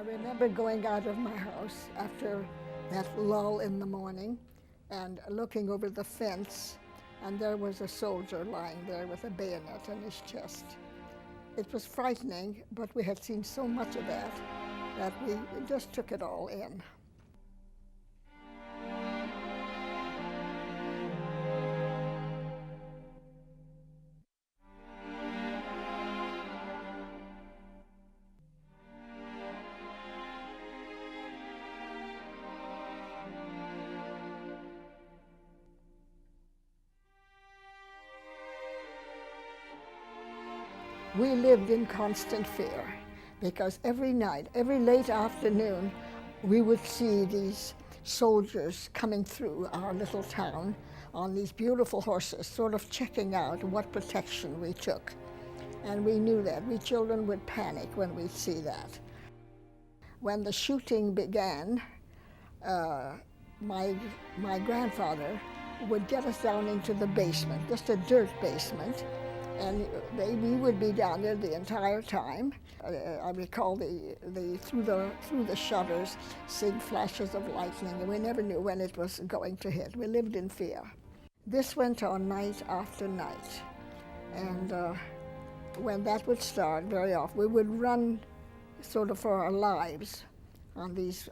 remember going out of my house after that lull in the morning and looking over the fence, and there was a soldier lying there with a bayonet in his chest. It was frightening, but we had seen so much of that we just took it all in. We lived in constant fear because every night, every late afternoon, we would see these soldiers coming through our little town on these beautiful horses, sort of checking out what protection we took. And we knew that. We children would panic when we'd see that. When the shooting began, my grandfather would get us down into the basement, just a dirt basement, and we would be down there the entire time. I recall through the shutters, seeing flashes of lightning, and we never knew when it was going to hit. We lived in fear. This went on night after night, and when that would start, very often we would run, sort of for our lives, on these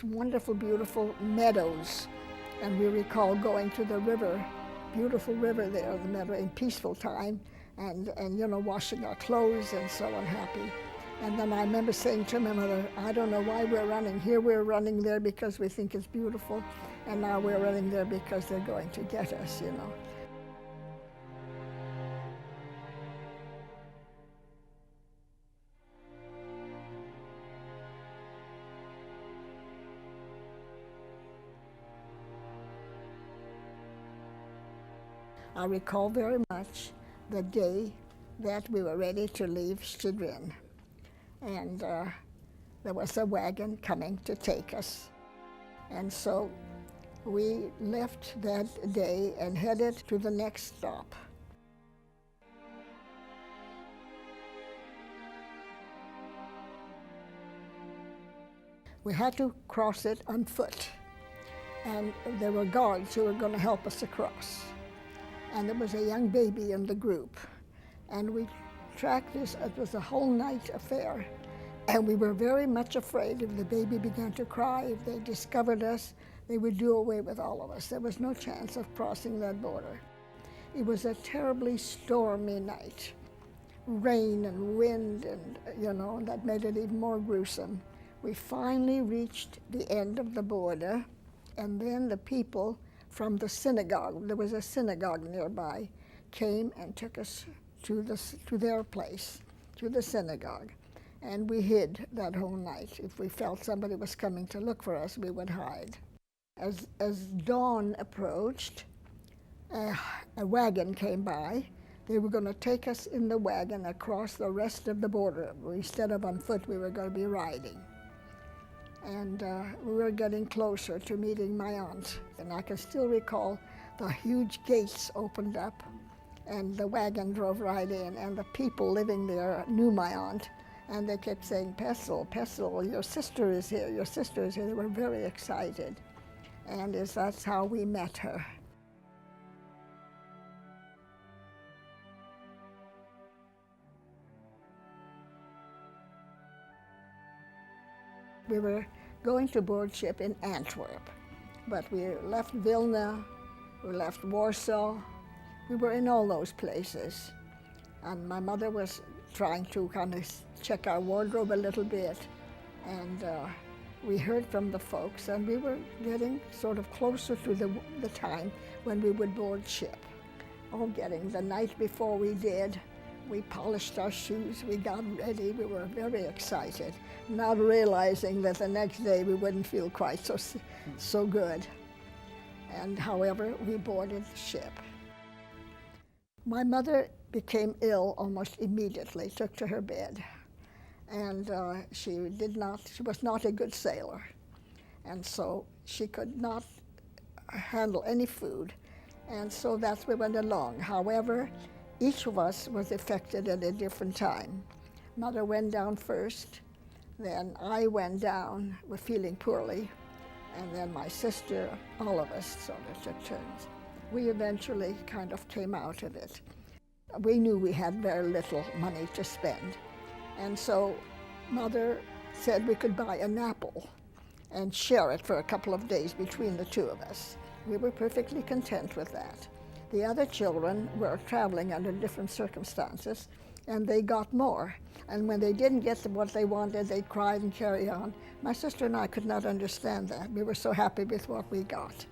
wonderful, beautiful meadows, and we recall going to the river. Beautiful river there, the meadow, in peaceful time, and washing our clothes and so unhappy. And then I remember saying to my mother, I don't know why we're running. Here we're running there because we think it's beautiful, and now we're running there because they're going to get us, I recall very much the day that we were ready to leave Chagrin. And there was a wagon coming to take us. And so we left that day and headed to the next stop. We had to cross it on foot. And there were guards who were going to help us across. And there was a young baby in the group. And we tracked this. It was a whole night affair. And we were very much afraid if the baby began to cry, if they discovered us, they would do away with all of us. There was no chance of crossing that border. It was a terribly stormy night. Rain and wind, and that made it even more gruesome. We finally reached the end of the border, and then the people from the synagogue, there was a synagogue nearby, came and took us to their place, to the synagogue. And we hid that whole night. If we felt somebody was coming to look for us, we would hide. As dawn approached, a wagon came by. They were going to take us in the wagon across the rest of the border. Instead of on foot, we were going to be riding. And we were getting closer to meeting my aunt. And I can still recall the huge gates opened up, and the wagon drove right in, and the people living there knew my aunt, and they kept saying, Pestle, Pestle, your sister is here, your sister is here. They were very excited. And that's how we met her. We were going to board ship in Antwerp, but we left Vilna, we left Warsaw, we were in all those places. And my mother was trying to kind of check our wardrobe a little bit, and we heard from the folks, and we were getting sort of closer to the time when we would board ship. The night before we did, we polished our shoes, we got ready, we were very excited, not realizing that the next day we wouldn't feel quite so good. And however, we boarded the ship. My mother became ill almost immediately, took to her bed. And she was not a good sailor. And so she could not handle any food. And so that's where we went along. However, each of us was affected at a different time. Mother went down first, Then I went down with feeling poorly, and then my sister, all of us sort of took turns. We eventually kind of came out of it. We knew we had very little money to spend, and so Mother said we could buy an apple and share it for a couple of days between the two of us. We were perfectly content with that. The other children were traveling under different circumstances, and they got more. And when they didn't get what they wanted, they cried and carried on. My sister and I could not understand that. We were so happy with what we got.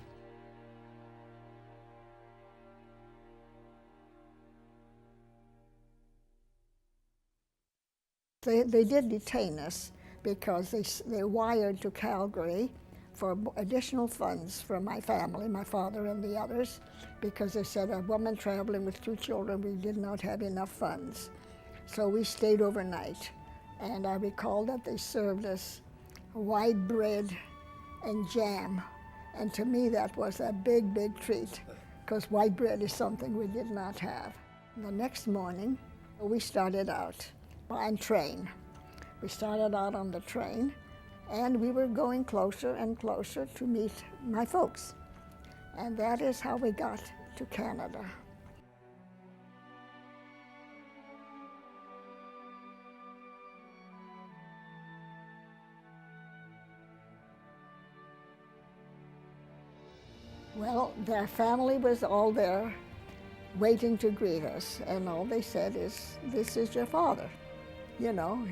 They did detain us because they wired to Calgary for additional funds for my family, my father and the others, because they said a woman traveling with 2 children, we did not have enough funds. So we stayed overnight, and I recall that they served us white bread and jam, and to me that was a big, big treat, because white bread is something we did not have. The next morning, we started out by train. We started out on the train, and we were going closer and closer to meet my folks. And that is how we got to Canada. Well, their family was all there waiting to greet us, and all they said is, "This is your father." You know,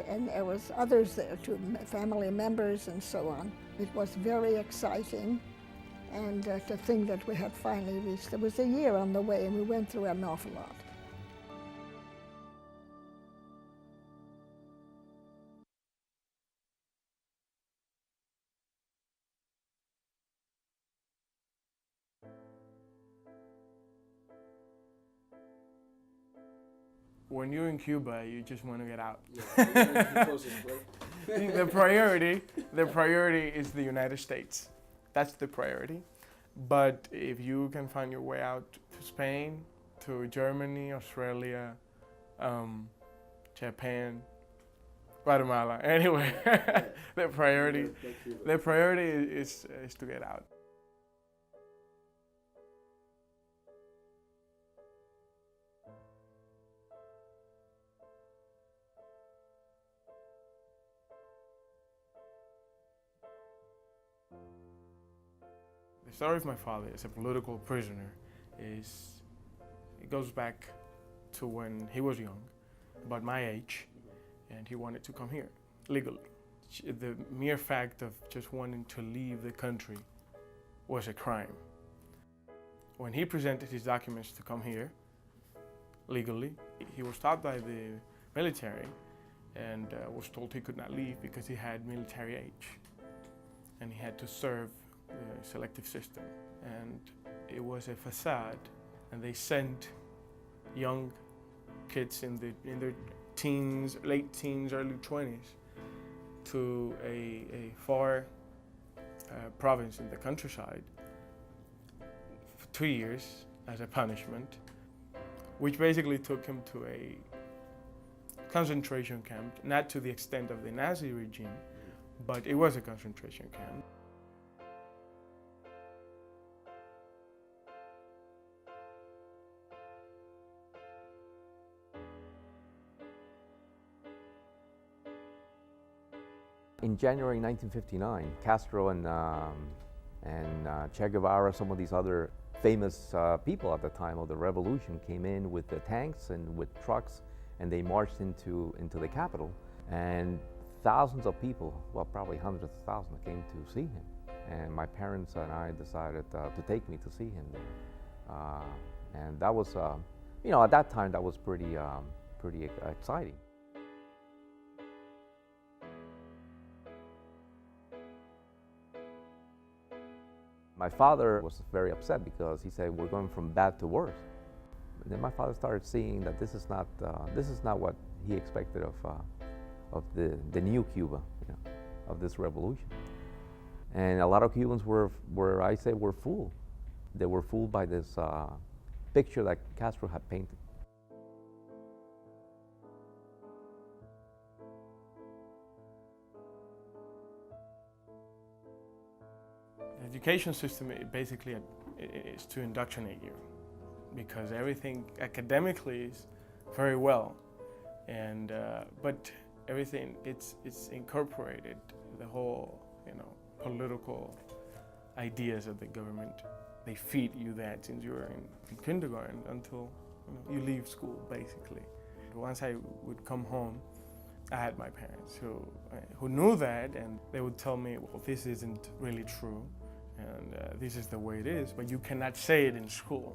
and there was others there too, family members and so on. It was very exciting, and to think that we had finally reached. There was a year on the way, and we went through an awful lot. When you're in Cuba, you just want to get out. Yeah. The priority is the United States. That's the priority. But if you can find your way out to Spain, to Germany, Australia, Japan, Guatemala, anywhere, the priority is to get out. The story of my father as a political prisoner it goes back to when he was young, about my age, and he wanted to come here legally. The mere fact of just wanting to leave the country was a crime. When he presented his documents to come here legally, he was stopped by the military and was told he could not leave because he had military age and he had to serve the selective system. And it was a facade, and they sent young kids in their teens, late teens, early 20s to a far province in the countryside for 2 years as a punishment, which basically took him to a concentration camp, not to the extent of the Nazi regime, but it was a concentration camp. In January 1959, Castro and Che Guevara, some of these other famous people at the time of the revolution, came in with the tanks and with trucks, and they marched into the capital. And thousands of people, well, probably hundreds of thousands, came to see him. And my parents and I decided to take me to see him there. And that was, at that time, that was pretty exciting. My father was very upset because he said, "We're going from bad to worse." And then my father started seeing that this is not what he expected of the new Cuba, of this revolution. And a lot of Cubans were fooled. They were fooled by this picture that Castro had painted. education system basically is to indoctrinate you, because everything academically is very well, and but everything it's incorporated, the whole political ideas of the government. They feed you that since you're in kindergarten until you leave school, basically. Once I would come home, I had my parents who knew that, and they would tell me, well, this isn't really true, and this is the way it is, but you cannot say it in school.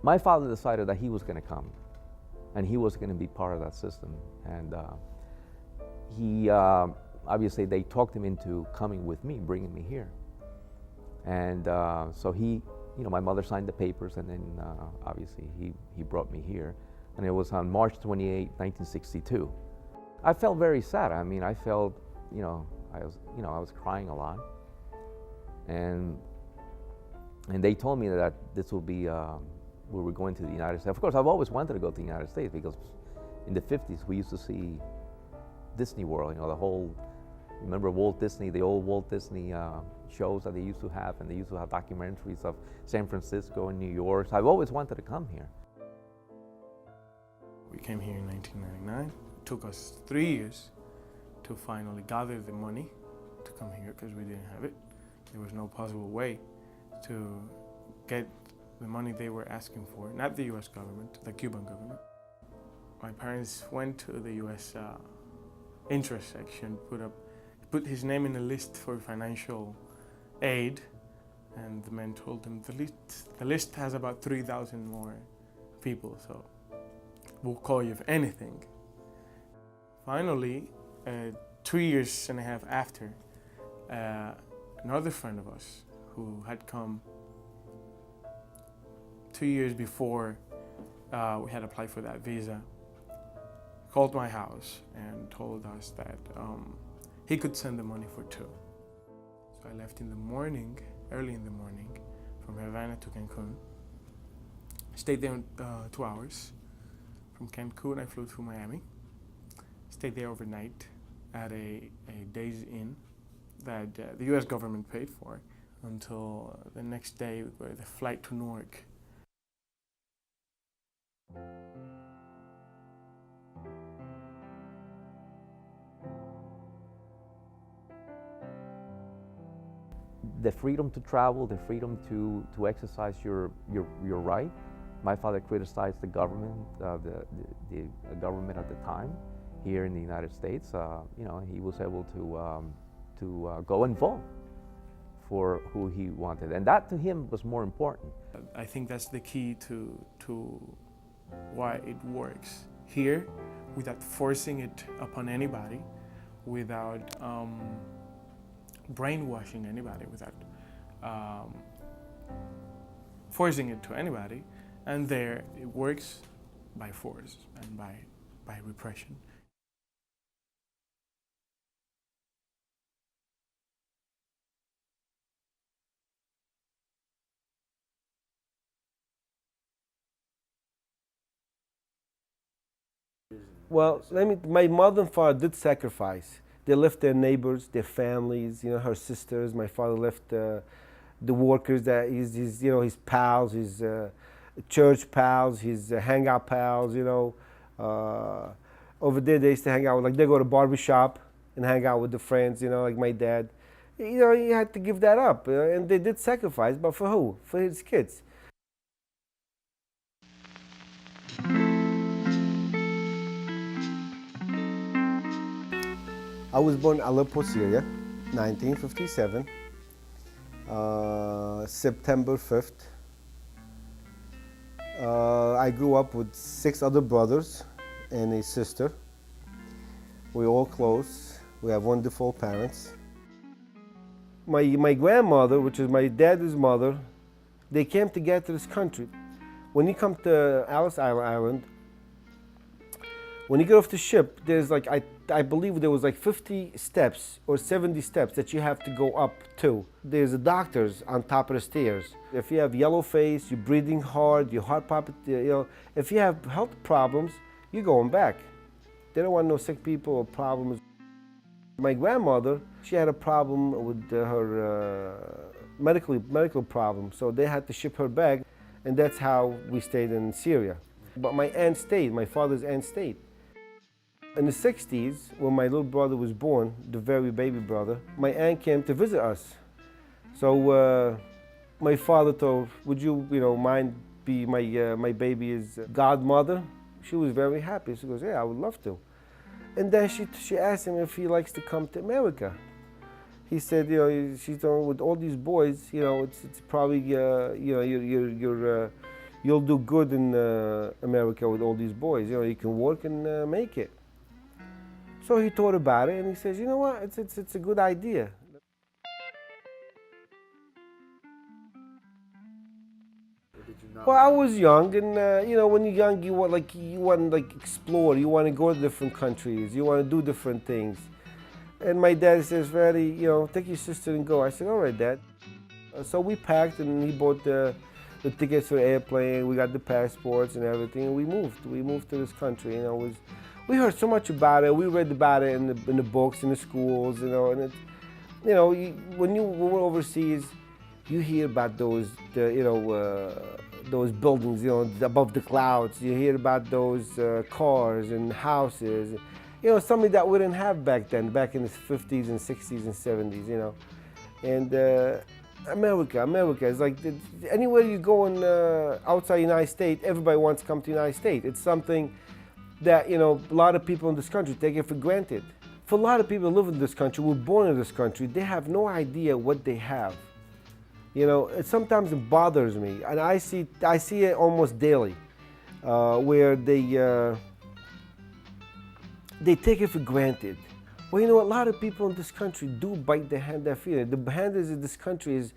My father decided that he was going to come, and he was going to be part of that system. And he, obviously, they talked him into coming with me, bringing me here. And so he, my mother signed the papers, and then obviously he brought me here. And it was on March 28, 1962. I felt very sad. I mean, I felt, I was crying a lot. And they told me that this will be, we were going to the United States. Of course, I've always wanted to go to the United States, because in the 50s we used to see Disney World, the whole, remember Walt Disney, the old Walt Disney shows that they used to have, and they used to have documentaries of San Francisco and New York. So I've always wanted to come here. We came here in 1999. It took us 3 years to finally gather the money to come here, because we didn't have it. There was no possible way to get the money they were asking for, not the US government, the Cuban government. My parents went to the US interest section, put his name in a list for financial aid, and the man told them the list has about 3,000 more people, so we'll call you if anything. Finally, 2 years and a half after, another friend of us who had come 2 years before we had applied for that visa, called my house and told us that he could send the money for two. So I left in the morning, early in the morning, from Havana to Cancun. Stayed there 2 hours. From Cancun, I flew to Miami. Stayed there overnight at a Days Inn that the US government paid for, until the next day, where the flight to Newark. The freedom to travel, the freedom to exercise your right. My father criticized the government, the government at the time here in the United States. He was able to go and vote for who he wanted, and that to him was more important. I think that's the key to why it works here, without forcing it upon anybody, without brainwashing anybody, without forcing it to anybody. And there it works by force and by repression. Well, my mother and father did sacrifice. They left their neighbors, their families, her sisters. My father left the workers, that his pals, his church pals, his hangout pals, Over there they used to hang out, they go to barber shop and hang out with the friends, like my dad. He had to give that up, and they did sacrifice, but for who? For his kids. I was born in Aleppo, Syria, 1957, September 5th. I grew up with 6 other brothers and a sister. We're all close. We have wonderful parents. My grandmother, which is my dad's mother, they came together to this country. When you come to Ellis Island, when you get off the ship, there's I believe there was 50 steps or 70 steps that you have to go up to. There's doctors on top of the stairs. If you have yellow face, you're breathing hard, your heart palpitating, if you have health problems, you're going back. They don't want no sick people or problems. My grandmother, she had a problem with her medical problem, so they had to ship her back, and that's how we stayed in Syria. But my aunt stayed, my father's aunt stayed. In the 60s, when my little brother was born, the very baby brother, my aunt came to visit us. So my father told, would you mind be my baby's godmother? She was very happy. She goes, yeah, I would love to. And then she asked him if he likes to come to America. He said, she's done with all these boys, it's probably, you'll do good in America with all these boys. You can work and make it. So he thought about it and he says, you know what, it's a good idea. Well, I was young, and when you're young, you want to explore. You want to go to different countries. You want to do different things. And my dad says, "Freddie, take your sister and go." I said, "All right, Dad." So we packed, and he bought the tickets for the airplane. We got the passports and everything, and we moved. We moved to this country. We heard so much about it. We read about it in the books, in the schools. And when we're overseas, you hear about those buildings, above the clouds. You hear about those cars and houses, something that we didn't have back then, back in the 50s and 60s and 70s, And America is like, anywhere you go outside the United States, everybody wants to come to the United States. It's something that, a lot of people in this country take it for granted. For a lot of people who live in this country, were born in this country, they have no idea what they have. Sometimes it bothers me, and I see it almost daily, where they take it for granted. Well, a lot of people in this country do bite the hand that feeds. The handlers in this country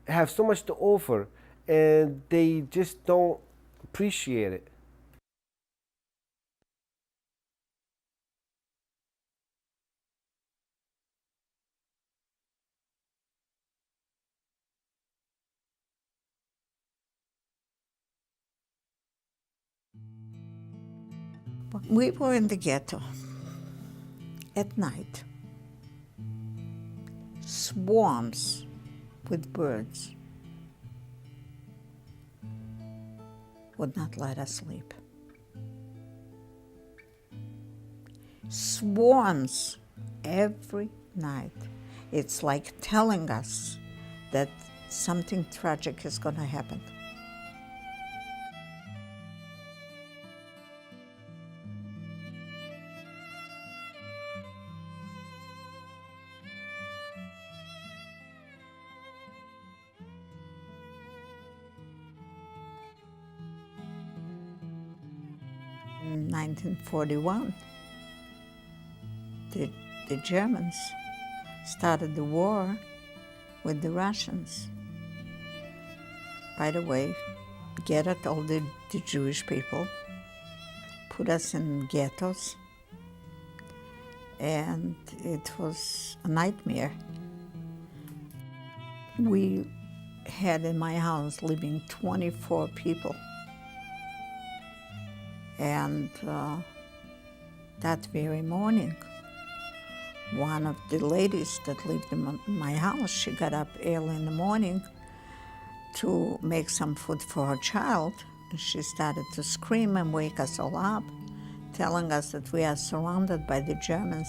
have so much to offer, and they just don't appreciate it. We were in the ghetto at night. Swarms with birds would not let us sleep. Swarms every night. It's like telling us that something tragic is going to happen. In 1941, the Germans started the war with the Russians. Right away, gathered all the Jewish people, put us in ghettos, and it was a nightmare. We had in my house living 24 people. And that very morning, one of the ladies that lived in my house, she got up early in the morning to make some food for her child. And she started to scream and wake us all up, telling us that we are surrounded by the Germans.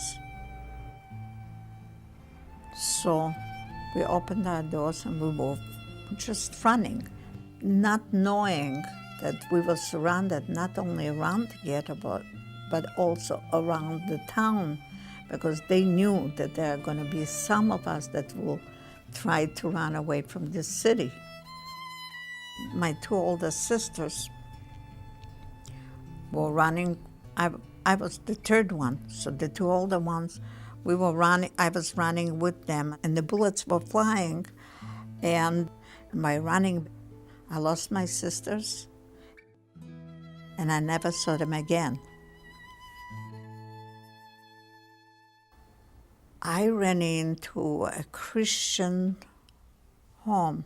So we opened our doors and we were just running, not knowing that we were surrounded not only around the ghetto, but also around the town, because they knew that there are going to be some of us that will try to run away from this city. My two older sisters were running. I was the third one, so the two older ones, we were running. I was running with them, and the bullets were flying. And by running, I lost my sisters, and I never saw them again. I ran into a Christian home,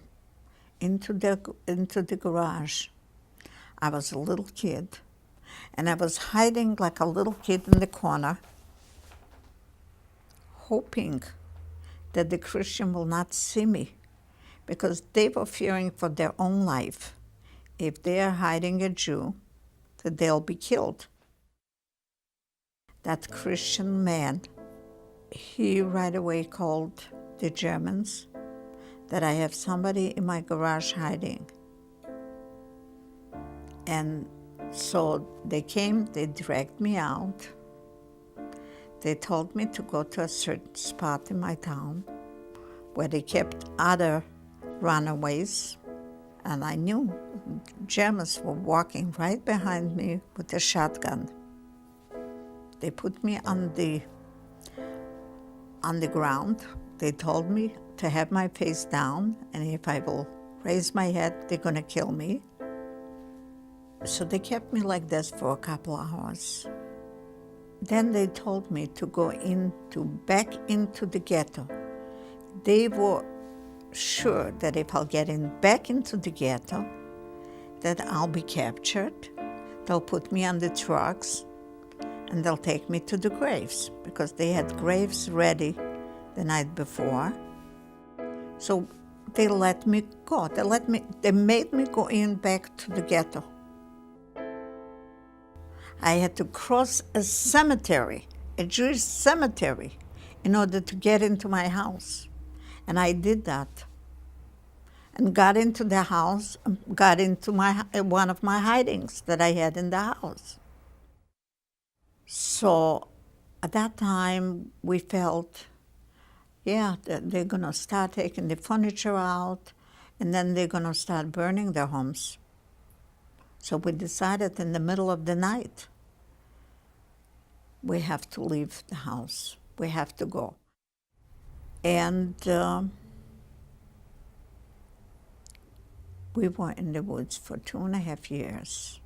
into the garage. I was a little kid, And I was hiding like a little kid in the corner, hoping that the Christian will not see me, because they were fearing for their own life. If they are hiding a Jew, that they'll be killed. That Christian man, he right away called the Germans that I have somebody in my garage hiding. And so they came, they dragged me out. They told me to go to a certain spot in my town where they kept other runaways. And I knew Germans were walking right behind me with a shotgun. They put me on the ground. They told me to have my face down, and if I will raise my head, they're gonna kill me. So they kept me like this for a couple of hours. Then they told me to go back into the ghetto. They were sure that if I'll get back into the ghetto, that I'll be captured. They'll put me on the trucks, and they'll take me to the graves, because they had graves ready the night before. So they let me go. They made me go back to the ghetto. I had to cross a cemetery, a Jewish cemetery, in order to get into my house. And I did that. And got into the house, got into one of my hidings that I had in the house. So at that time, we felt, that they're going to start taking the furniture out, and then they're going to start burning their homes. So we decided in the middle of the night, we have to leave the house. We have to go. And we were in the woods for 2.5 years.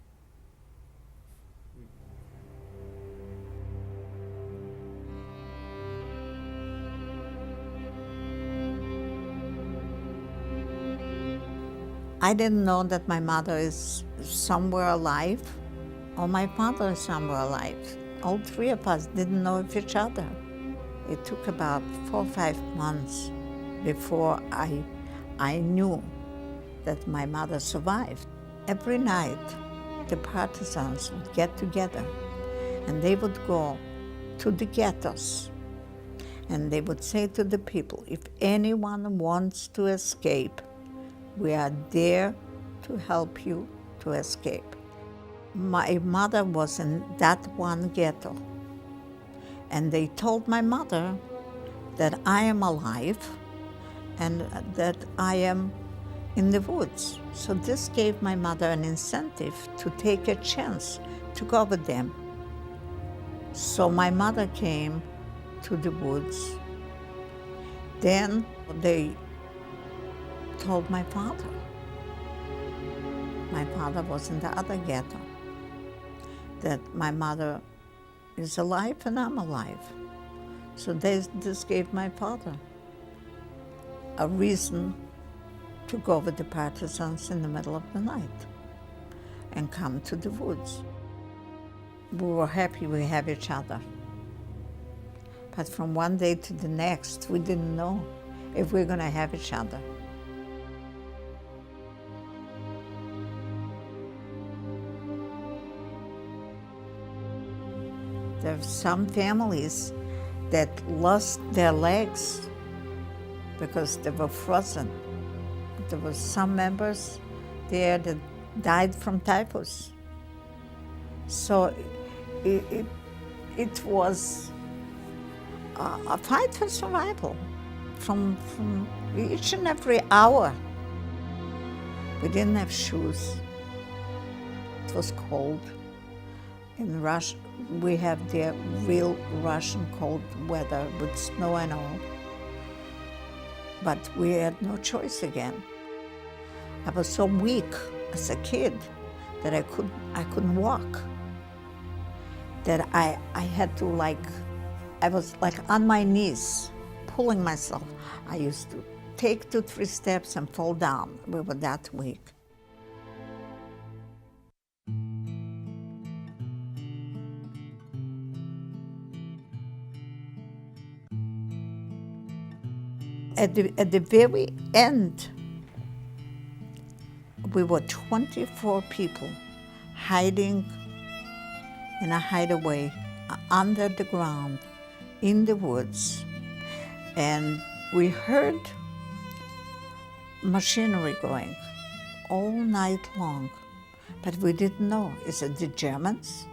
I didn't know that my mother is somewhere alive, or my father is somewhere alive. All three of us didn't know of each other. It took about 4 or 5 months before I knew that my mother survived. Every night, the partisans would get together, and they would go to the ghettos, and they would say to the people, if anyone wants to escape, we are there to help you to escape. My mother was in that one ghetto, and they told my mother that I am alive and that I am in the woods. So this gave my mother an incentive to take a chance to go with them. So my mother came to the woods. Then they told my father. My father was in the other ghetto, that my mother is alive and I'm alive. So this gave my father a reason to go with the partisans in the middle of the night and come to the woods. We were happy we have each other. But from one day to the next, we didn't know if we're going to have each other. There are some families that lost their legs because they were frozen. There were some members there that died from typhus. So it was a fight for survival from each and every hour. We didn't have shoes. It was cold. In Russia, we have the real Russian cold weather with snow and all. But we had no choice again. I was so weak as a kid that I couldn't walk. That I had to I was on my knees, pulling myself. I used to take 2-3 steps and fall down. We were that weak. at the very end, we were 24 people hiding in a hideaway under the ground in the woods. And we heard machinery going all night long, but we didn't know, is it the Germans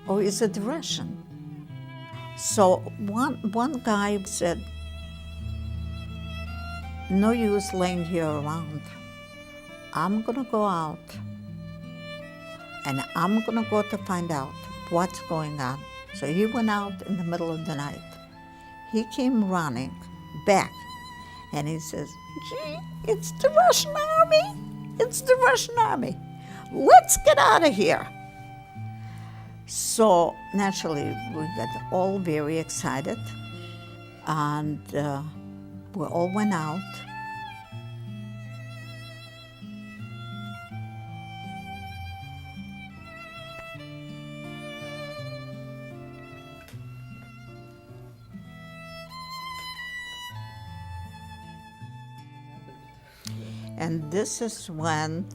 or is it the Russian? So one guy said, no use laying here around. I'm gonna go out and I'm gonna go to find out what's going on. So he went out in the middle of the night. He came running back and he says, gee, it's the Russian army. It's the Russian army. Let's get out of here. So naturally, we got all very excited and we all went out. And this is when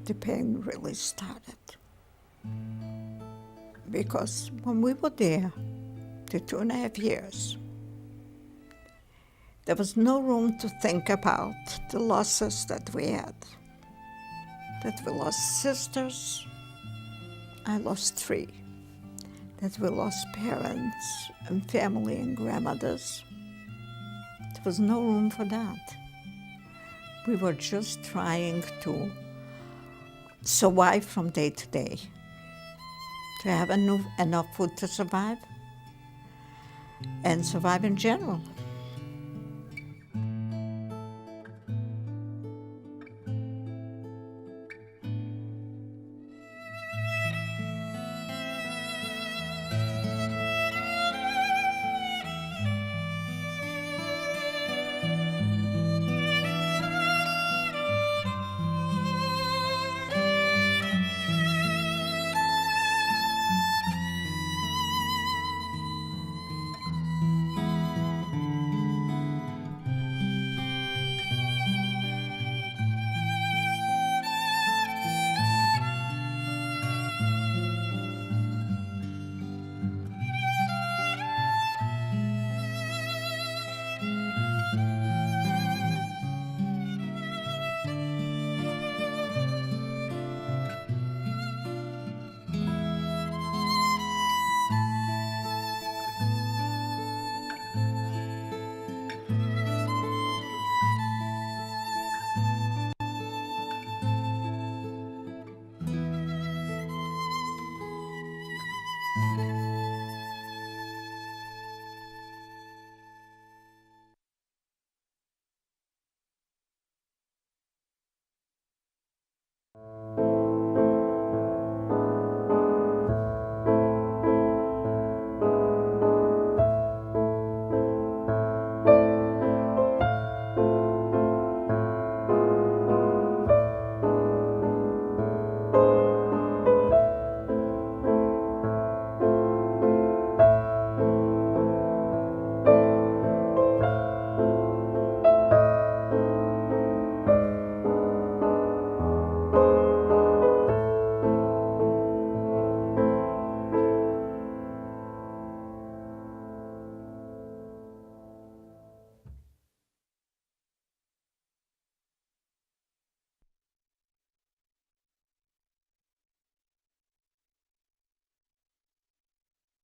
the pain really started. Because when we were there, the 2.5 years, there was no room to think about the losses that we had. That we lost sisters, I lost 3. That we lost parents and family and grandmothers. There was no room for that. We were just trying to survive from day to day, to have enough food to survive, and survive in general.